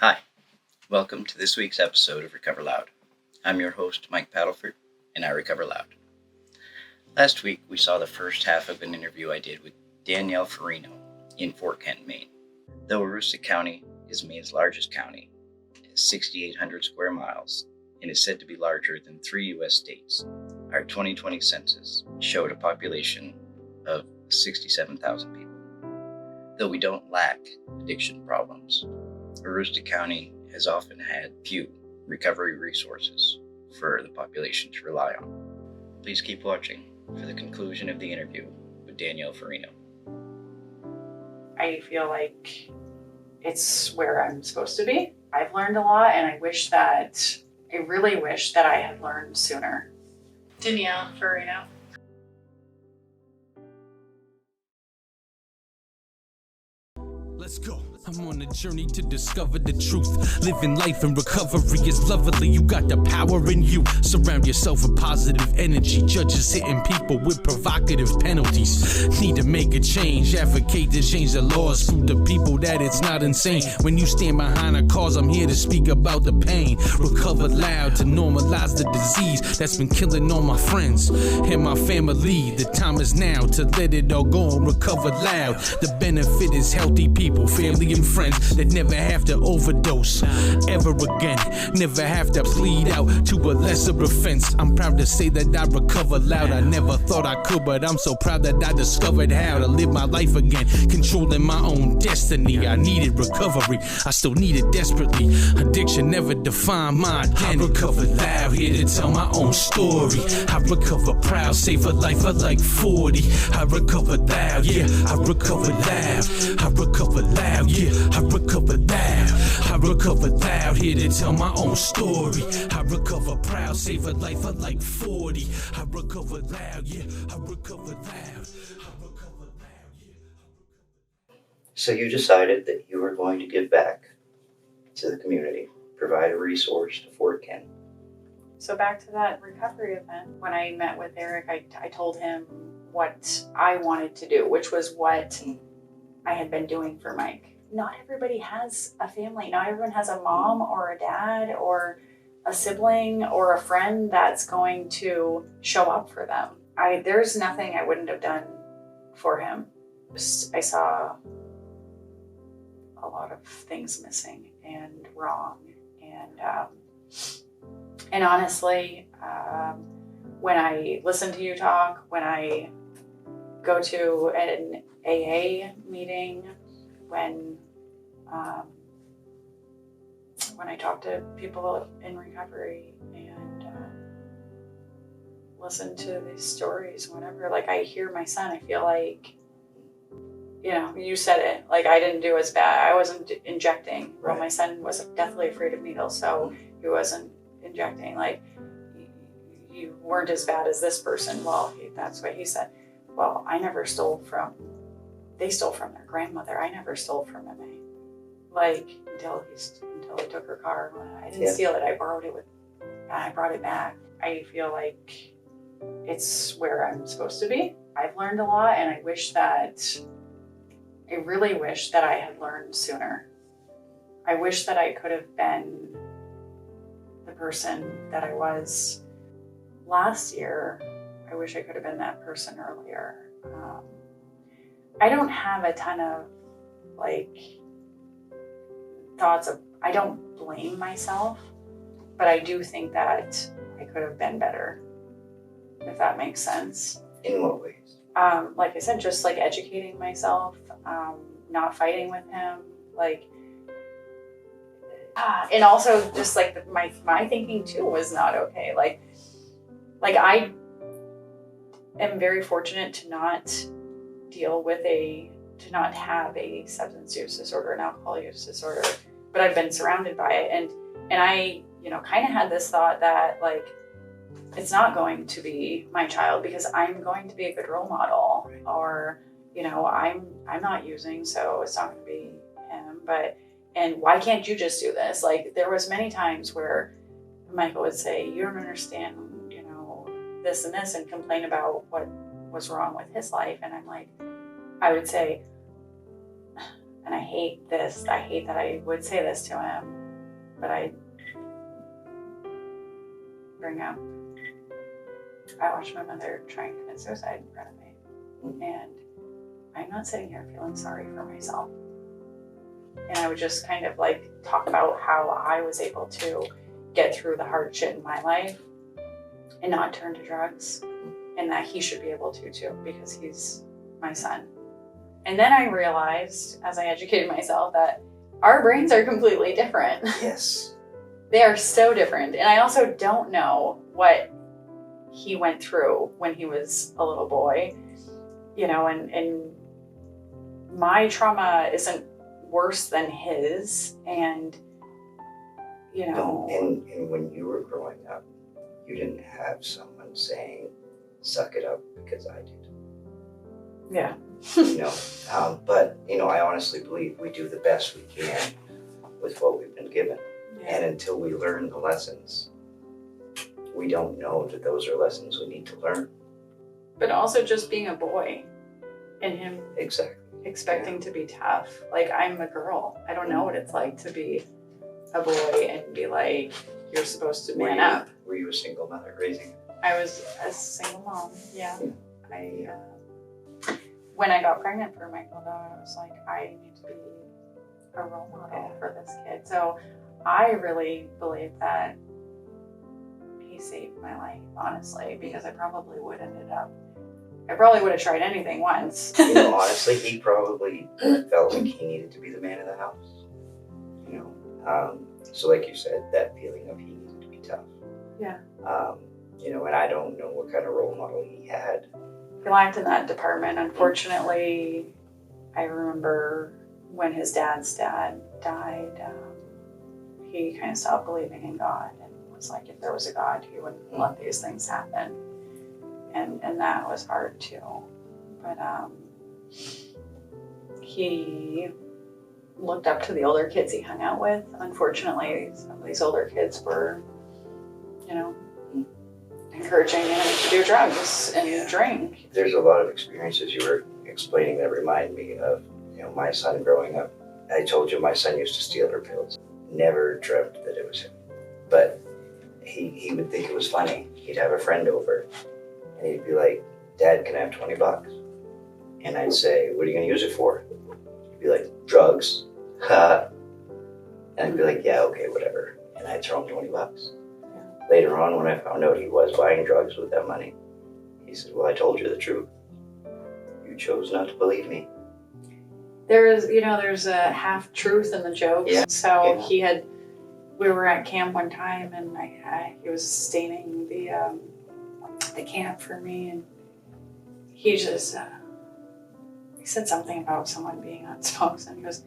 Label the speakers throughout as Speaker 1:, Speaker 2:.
Speaker 1: Hi, welcome to this week's episode of Recover Loud. I'm your host, Mike Paddleford, and I recover loud. Last week, we saw the first half of an interview I did with Danielle in Fort Kent, Maine. Though Aroostook County is Maine's largest county, it has 6,800 square miles, and is said to be larger than 3 U.S. states. Our 2020 census showed a population of 67,000 people. Though we don't lack addiction problems, Aroostook County has often had few recovery resources for the population to rely on. Please keep watching for the conclusion of the interview with Danielle.
Speaker 2: I feel like it's where I'm supposed to be. I've learned a lot, and I really wish that I had learned sooner.
Speaker 3: Danielle Farino.
Speaker 4: Let's go. I'm on a journey to discover the truth. Living life in recovery is lovely. You got the power in you. Surround yourself with positive energy. Judges hitting people with provocative penalties. Need to make a change. Advocate to change the laws. Prove to people that it's not insane. When you stand behind a cause, I'm here to speak about the pain. Recover loud to normalize the disease that's been killing all my friends and my family. The time is now to let it all go and recover loud. The benefit is healthy people, family and friends that never have to overdose ever again, never have to plead out to a lesser offense. I'm proud to say that I recover loud. I never thought I could, but I'm so proud that I discovered how to live my life again, controlling my own destiny. I needed recovery, I still need it desperately. Addiction never defined my identity. I recover loud, here to tell my own story. I recover proud, save a life of like 40. I recover loud, yeah, I recover loud. I recover loud, yeah, I recover loud. I recover loud, here to tell my own story. I recover proud, save a life of like 40. I recover loud, yeah, I recover loud. I recover loud, yeah.
Speaker 1: So you decided that you were going to give back to the community, provide a resource to Fort Kent.
Speaker 2: So back to that recovery event, when I met with Eric, I told him what I wanted to do, which was what I had been doing for Mike. Not everybody has a family. Not everyone has a mom or a dad or a sibling or a friend that's going to show up for them. There's nothing I wouldn't have done for him. I saw a lot of things missing and wrong. And honestly, when I listen to you talk, when I go to an AA meeting, when I talk to people in recovery and listen to these stories, whatever, like I hear my son, I feel like, you said it, like I didn't do as bad. I wasn't injecting. Well, my son was deathly afraid of needles, so he wasn't injecting. Like, you weren't as bad as this person. Well, that's what he said. Well, I never stole from, they stole from their grandmother. I never stole from MA. Like, until he took her car. I didn't steal it. I borrowed it I brought it back. I feel like it's where I'm supposed to be. I've learned a lot, and I really wish that I had learned sooner. I wish that I could have been the person that I was last year. I wish I could have been that person earlier. I don't have a ton of thoughts of, I don't blame myself, but I do think that I could have been better, if that makes sense.
Speaker 1: In what ways?
Speaker 2: Like I said, just like educating myself, not fighting with him, and also just like my thinking too was not okay. Like I am very fortunate to not have a substance use disorder, an alcohol use disorder, but I've been surrounded by it. And I, kind of had this thought that it's not going to be my child because I'm going to be a good role model, or, I'm not using, so it's not going to be him, and why can't you just do this? Like, there was many times where Michael would say, you don't understand, this and this, and complain about what was wrong with his life. And I'm like, I would say, And I hate this. I hate that I would say this to him, but I watched my mother try and commit suicide in front of me. And I'm not sitting here feeling sorry for myself. And I would just kind of like talk about how I was able to get through the hard shit in my life and not turn to drugs, and that he should be able to too, because he's my son. And then I realized, as I educated myself, that our brains are completely different.
Speaker 1: Yes.
Speaker 2: They are so different. And I also don't know what he went through when he was a little boy, you know, and my trauma isn't worse than his. And, you know.
Speaker 5: And when you were growing up, you didn't have someone saying, suck it up because I did.
Speaker 2: Yeah.
Speaker 5: You know, but, you know, I honestly believe we do the best we can with what we've been given.
Speaker 2: Yeah.
Speaker 5: And until we learn the lessons, we don't know that those are lessons we need to learn.
Speaker 2: But also just being a boy and him
Speaker 5: Exactly.
Speaker 2: expecting to be tough. Like, I'm a girl. I don't know what it's like to be a boy and be like, you're supposed to man up.
Speaker 5: Were you a single mother raising?
Speaker 2: I was a single mom, yeah. When I got pregnant for Michael, though, I was like, I need to be a role model for this kid. So I really believe that he saved my life, honestly, because I probably would have tried anything once.
Speaker 5: You know, honestly, he probably felt like he needed to be the man of the house. You know, so like you said, that feeling of he needed to be tough.
Speaker 2: Yeah.
Speaker 5: You know, and I don't know what kind of role model he had.
Speaker 2: He lacked in that department. Unfortunately, I remember when his dad's dad died, he kind of stopped believing in God and was like, if there was a God, he wouldn't let these things happen. And that was hard too. But he looked up to the older kids he hung out with. Unfortunately, some of these older kids were, you know, encouraging him to do drugs and drink.
Speaker 5: There's a lot of experiences you were explaining that remind me of, you know, my son growing up. I told you my son used to steal her pills. Never dreamt that it was him. But he would think it was funny. He'd have a friend over and he'd be like, Dad, can I have $20? And I'd say, what are you going to use it for? He'd be like, drugs. Ha. And I'd be like, yeah, okay, whatever. And I'd throw him $20. Later on, when I found out he was buying drugs with that money, he said, well, I told you the truth. You chose not to believe me.
Speaker 2: There's a half truth in the jokes.
Speaker 5: Yeah.
Speaker 2: So
Speaker 5: Yeah.
Speaker 2: we were at camp one time and he was sustaining the camp for me, and he just, he said something about someone being on smokes, and he goes,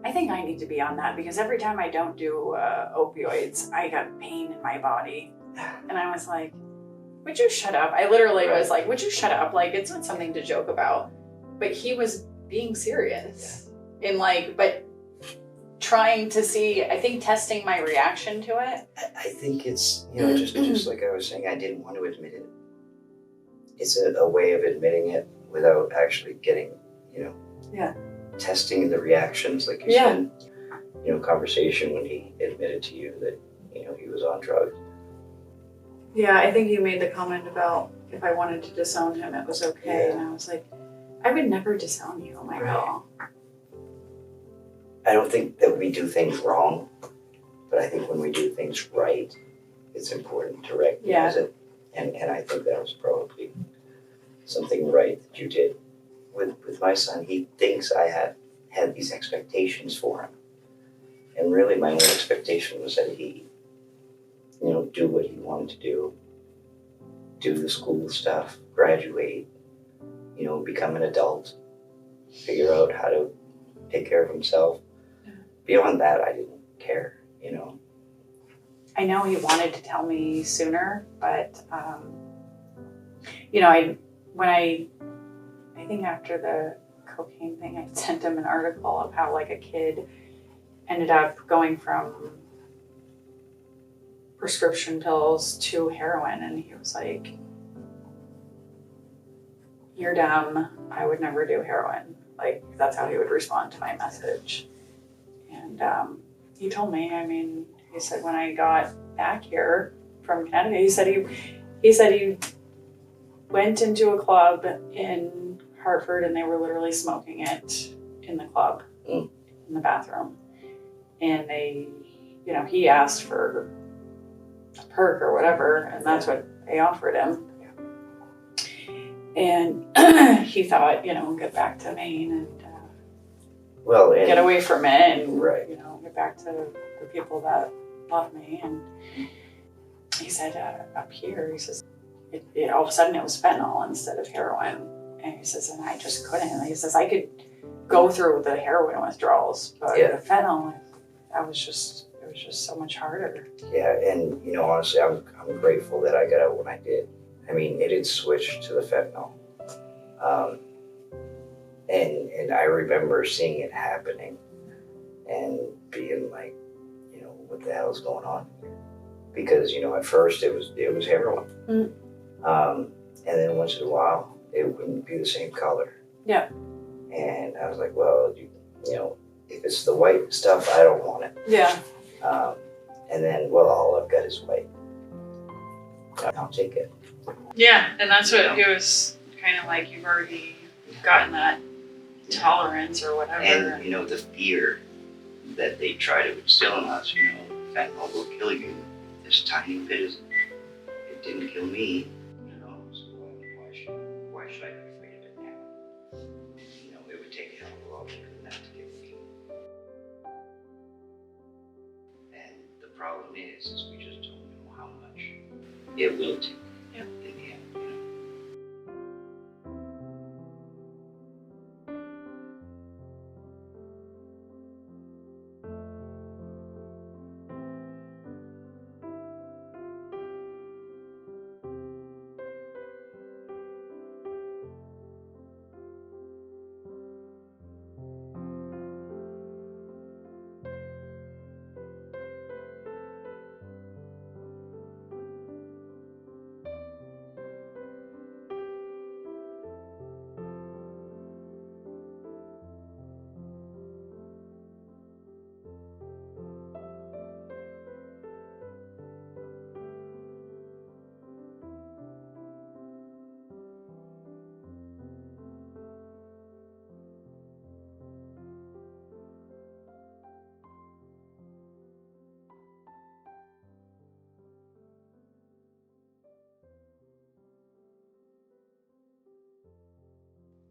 Speaker 2: I think I need to be on that because every time I don't do opioids, I got pain in my body. And I was like, would you shut up? I literally was like, would you shut up? Like, it's not something to joke about. But he was being serious in but trying to see, I think, testing my reaction to it.
Speaker 5: I think it's, you know, just like I was saying, I didn't want to admit it. It's a way of admitting it without actually getting, you know, testing the reactions, like you said. You know, conversation when he admitted to you that, you know, he was on drugs.
Speaker 2: Yeah, I think you made the comment about if I wanted to disown him, it was okay. And I was like, I would never disown you, Michael.
Speaker 5: Right. I don't think that we do things wrong, but I think when we do things right, it's important to recognize it. And I think that was probably something right that you did with my son. He thinks I had these expectations for him. And really my only expectation was that he, you know, do what he wanted to do the school stuff, graduate, you know, become an adult, figure out how to take care of himself. Beyond that, I didn't care, you know.
Speaker 2: I know he wanted to tell me sooner, but, you know, I think after the cocaine thing, I sent him an article of how, like, a kid ended up going from prescription pills to heroin, and he was like, you're dumb, I would never do heroin. Like, that's how he would respond to my message. And he told me, I mean, he said when I got back here from Canada, he said he went into a club in Hartford and they were literally smoking it in the club, in the bathroom. And they, you know, he asked for a perk or whatever, and that's what they offered him. And he thought, you know, get back to Maine and get away from it and, you know, get back to the people that love me. And he said, up here, he says, it all of a sudden it was fentanyl instead of heroin. And he says, and I just couldn't. He says, I could go through the heroin withdrawals, but the fentanyl, it was just so much harder.
Speaker 5: Yeah, and you know, honestly, I'm grateful that I got out when I did. I mean, it had switched to the fentanyl. And I remember seeing it happening and being like, you know, what the hell's going on here? Because, you know, at first it was heroin. And then once in a while, it wouldn't be the same color.
Speaker 2: Yeah.
Speaker 5: And I was like, well, you know, if it's the white stuff, I don't want it.
Speaker 2: Yeah.
Speaker 5: And then, well, all I've got is white. I'll take it.
Speaker 3: Yeah, and that's what it was kind of like. You've already gotten that tolerance or whatever.
Speaker 1: And, you know, the fear that they try to instill in us, you know, fentanyl will kill you. This tiny bit it didn't kill me, you know, so why should I be afraid of it now? You know, it would take a hell of a lot more than that to kill me. And the problem is we just don't know how much it will take in the end, you know.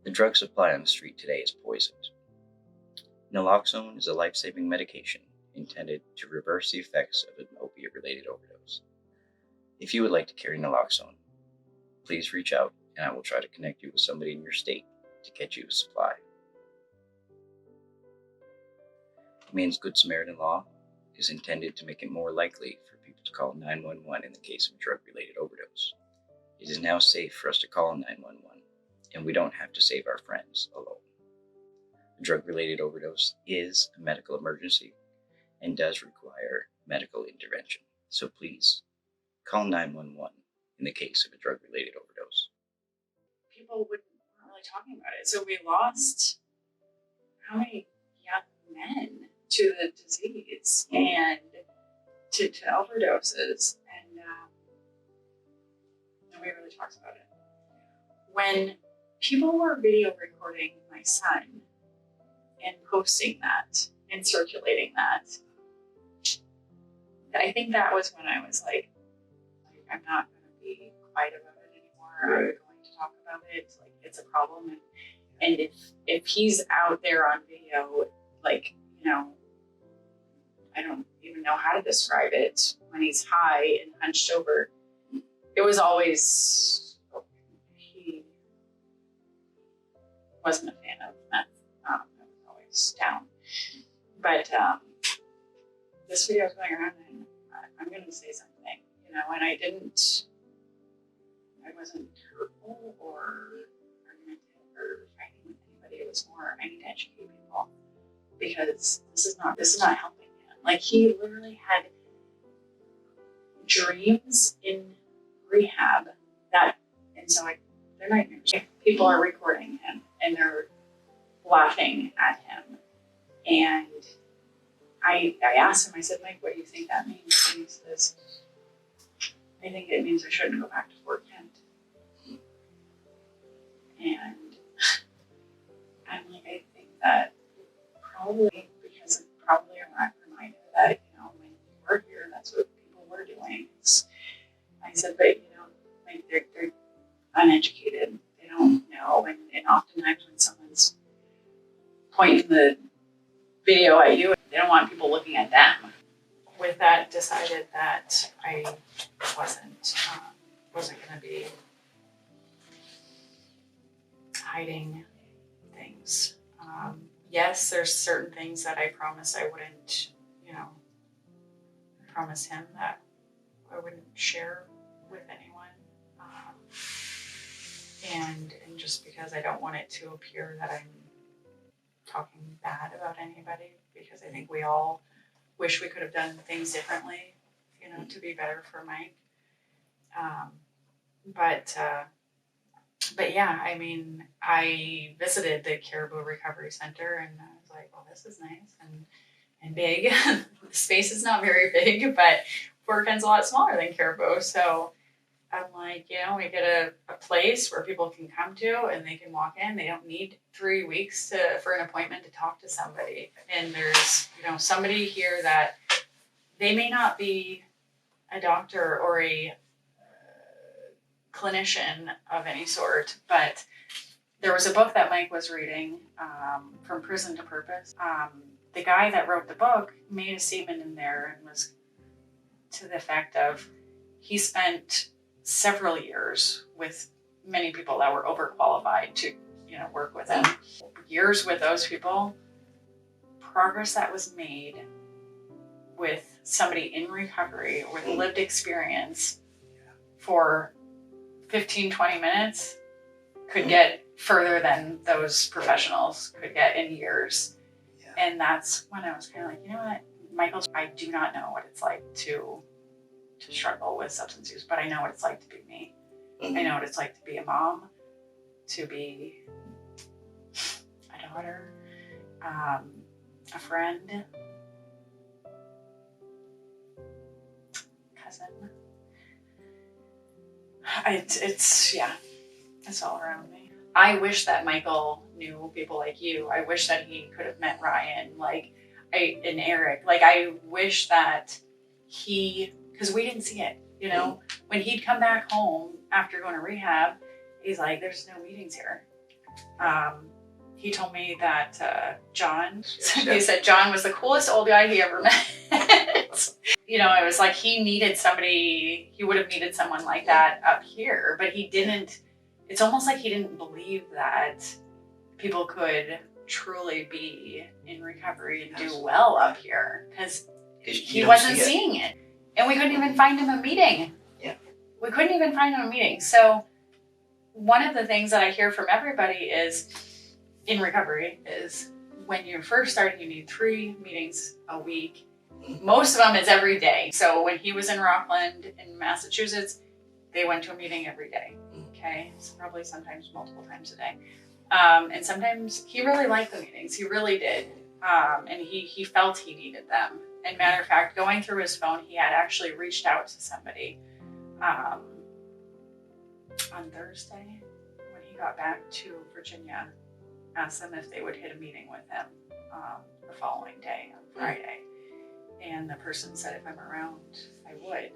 Speaker 1: The drug supply on the street today is poisoned. Naloxone is a life-saving medication intended to reverse the effects of an opiate-related overdose. If you would like to carry naloxone, please reach out and I will try to connect you with somebody in your state to get you a supply. Maine's Good Samaritan law is intended to make it more likely for people to call 911 in the case of a drug-related overdose. It is now safe for us to call 911, and we don't have to save our friends alone. A drug-related overdose is a medical emergency and does require medical intervention. So please, call 911 in the case of a drug-related overdose.
Speaker 3: People weren't really talking about it. So we lost how many young men to the disease and to overdoses, and nobody really talks about it. When people were video recording my son and posting that and circulating that, I think that was when I was like, I'm not going to be quiet about it anymore. I'm going to talk about it. Like, it's a problem. And if he's out there on video, like, you know, I don't even know how to describe it. When he's high and hunched over, it was always, he wasn't a fan of meth. I was always down. But this video is going around, and I'm going to say something, you know, and I wasn't hurtful or argumentative or fighting with anybody. It was more, I need to educate people because this is not helping him. Like, he literally had dreams in rehab they're nightmares. People are recording him and they're laughing at him. And I asked him, I said, Mike, what do you think that means? And he says, I think it means I shouldn't go back to Fort Kent. And I'm like, I think that probably because it's probably a reminder that, when you were here, that's what people were doing. I said, but, like they're uneducated. They don't know. And oftentimes when someone's pointing the video at you, they don't want people looking at them.
Speaker 2: With that, decided that I wasn't going to be hiding things. Yes, there's certain things that I promised I wouldn't, promise him that I wouldn't share with anyone. And just because I don't want it to appear that I'm talking bad about anybody, because I think we all wish we could have done things differently, to be better for Mike. But yeah, I mean, I visited the Caribou Recovery Center and I was like, well, this is nice and big. The space is not very big, but Fort Kent's a lot smaller than Caribou. So I'm like, we get a place where people can come to and they can walk in. They don't need 3 weeks for an appointment to talk to somebody. And there's, somebody here that they may not be a doctor or a clinician of any sort, but there was a book that Mike was reading, From Prison to Purpose. The guy that wrote the book made a statement in there and was to the effect of, he spent several years with many people that were overqualified to, work with him. Years with those people, progress that was made with somebody in recovery with lived experience for 15, 20 minutes could get further than those professionals could get in years. Yeah. And that's when I was kind of like, you know what, Michael, I do not know what it's like to struggle with substance use, but I know what it's like to be me. I know what it's like to be a mom, to be a daughter, a friend, cousin. It's all around me. I wish that Michael knew people like you. I wish that he could have met Ryan, and Eric. I wish that because we didn't see it, when he'd come back home after going to rehab, he's like, there's no meetings here. He told me that John, he said John was the coolest old guy he ever met. It was like he would have needed someone like that up here, but he didn't. It's almost like he didn't believe that people could truly be in recovery and do well up here because he wasn't seeing it. And we couldn't even find him a meeting.
Speaker 5: Yeah.
Speaker 3: We couldn't even find him a meeting. So one of the things that I hear from everybody is in recovery is when you're first starting, you need 3 meetings a week. Most of them is every day. So when he was in Rockland in Massachusetts, they went to a meeting every day. Okay. So probably sometimes multiple times a day. And sometimes he really liked the meetings. He really did. And he felt he needed them. And matter of fact, going through his phone, he had actually reached out to somebody on Thursday when he got back to Virginia, asked them if they would hit a meeting with him the following day on Friday. And the person said, if I'm around, I would.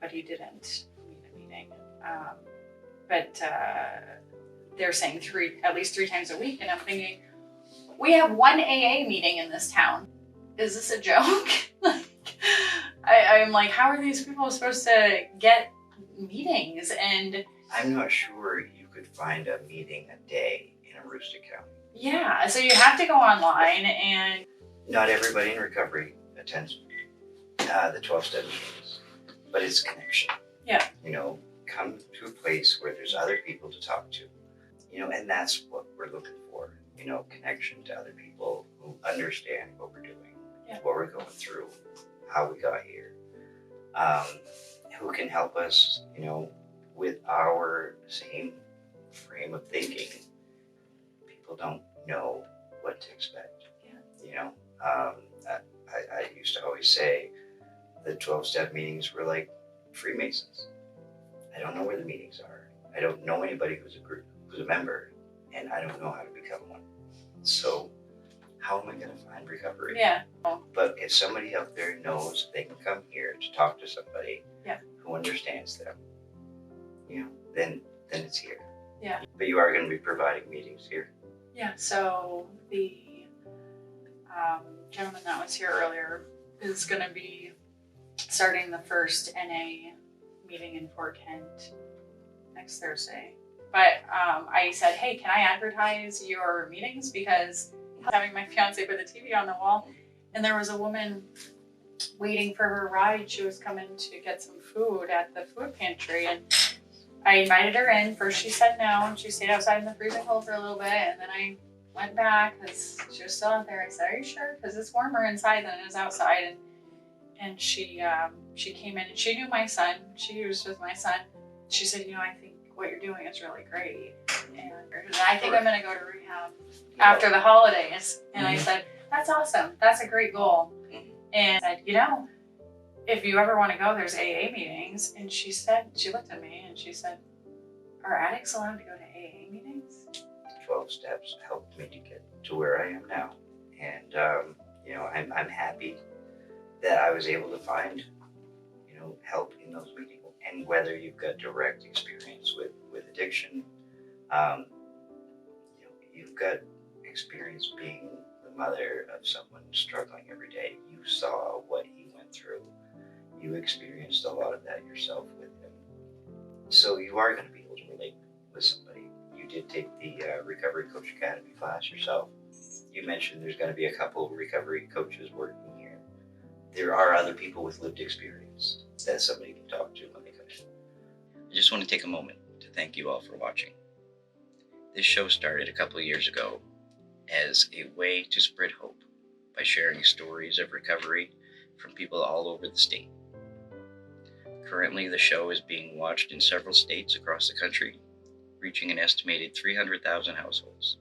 Speaker 3: But he didn't need a meeting. But they're saying at least 3 times a week. And I'm thinking, we have 1 AA meeting in this town. Is this a joke? I'm like, how are these people supposed to get meetings? And
Speaker 5: I'm not sure you could find a meeting a day in Aroostook County.
Speaker 3: Yeah, so you have to go online, and
Speaker 5: not everybody in recovery attends the 12-step meetings, but it's connection.
Speaker 3: Yeah.
Speaker 5: Come to a place where there's other people to talk to, and that's what we're looking for, connection to other people who understand what we're doing, what we're going through, how we got here, who can help us, with our same frame of thinking, people don't know what to expect.
Speaker 2: Yeah.
Speaker 5: You know, I used to always say the 12-step meetings were like Freemasons. I don't know where the meetings are. I don't know anybody who's a member, and I don't know how to become one. So how am I going to find recovery?
Speaker 2: Yeah.
Speaker 5: But if somebody out there knows they can come here to talk to somebody who understands them, you know, then it's here.
Speaker 2: Yeah.
Speaker 5: But you are going to be providing meetings here.
Speaker 2: Yeah. So the gentleman that was here earlier is going to be starting the first NA meeting in Fort Kent next Thursday. But I said, hey, can I advertise your meetings? Because I'm having my fiance put the TV on the wall, and there was a woman waiting for her ride. She was coming to get some food at the food pantry, and I invited her in. First she said no, and she stayed outside in the freezing cold for a little bit, and then I went back because she was still out there. I said, are you sure? Because it's warmer inside than it is outside. And she came in, and she knew my son. She was with my son. She said, you know, I think what you're doing is really great. And I think I'm going to go to rehab after the holidays. And I said, that's awesome. That's a great goal. And I said, you know, if you ever want to go, there's AA meetings. And she looked at me and she said, are addicts allowed to go to AA meetings?
Speaker 5: 12 steps helped me to get to where I am now. And, you know, I'm happy that I was able to find, you know, help in those meetings. And whether you've got direct experience with addiction, you know, you've got experience being the mother of someone struggling every day. You saw what he went through. You experienced a lot of that yourself with him. So you are going to be able to relate with somebody. You did take the Recovery Coach Academy class yourself. You mentioned there's going to be a couple of recovery coaches working here. There are other people with lived experience that somebody can talk to when they come in.
Speaker 1: I just want to take a moment to thank you all for watching. This show started a couple of years ago as a way to spread hope by sharing stories of recovery from people all over the state. Currently, the show is being watched in several states across the country, reaching an estimated 300,000 households.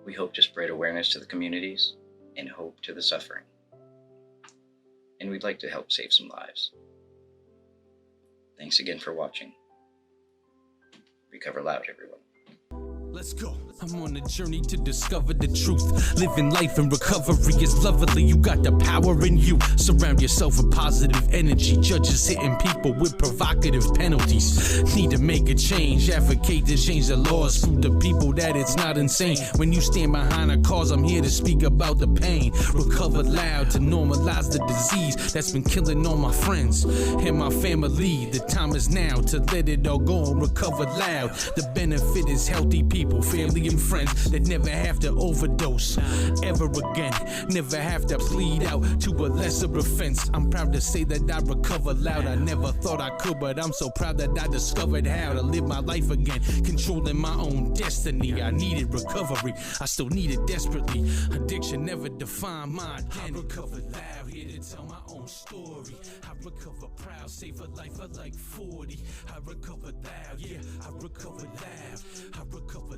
Speaker 1: We hope to spread awareness to the communities and hope to the suffering. And we'd like to help save some lives. Thanks again for watching. Recover loud, everyone.
Speaker 4: Let's go. I'm on a journey to discover the truth. Living life in recovery is lovely. You got the power in you. Surround yourself with positive energy. Judges hitting people with provocative penalties. Need to make a change. Advocate to change the laws. Prove to people that it's not insane. When you stand behind a cause, I'm here to speak about the pain. Recover loud to normalize the disease that's been killing all my friends and my family. The time is now to let it all go and recover loud. The benefit is healthy people, family and friends that never have to overdose ever again, never have to plead out to a lesser offense. I'm proud to say that I recover loud. I never thought I could, but I'm so proud that I discovered how to live my life again, controlling my own destiny. I needed recovery, I still need it desperately. Addiction never defined my identity. I recover loud, here to tell my own story. I recover proud, save a life of like 40. I recover loud, yeah, I recover loud. I recover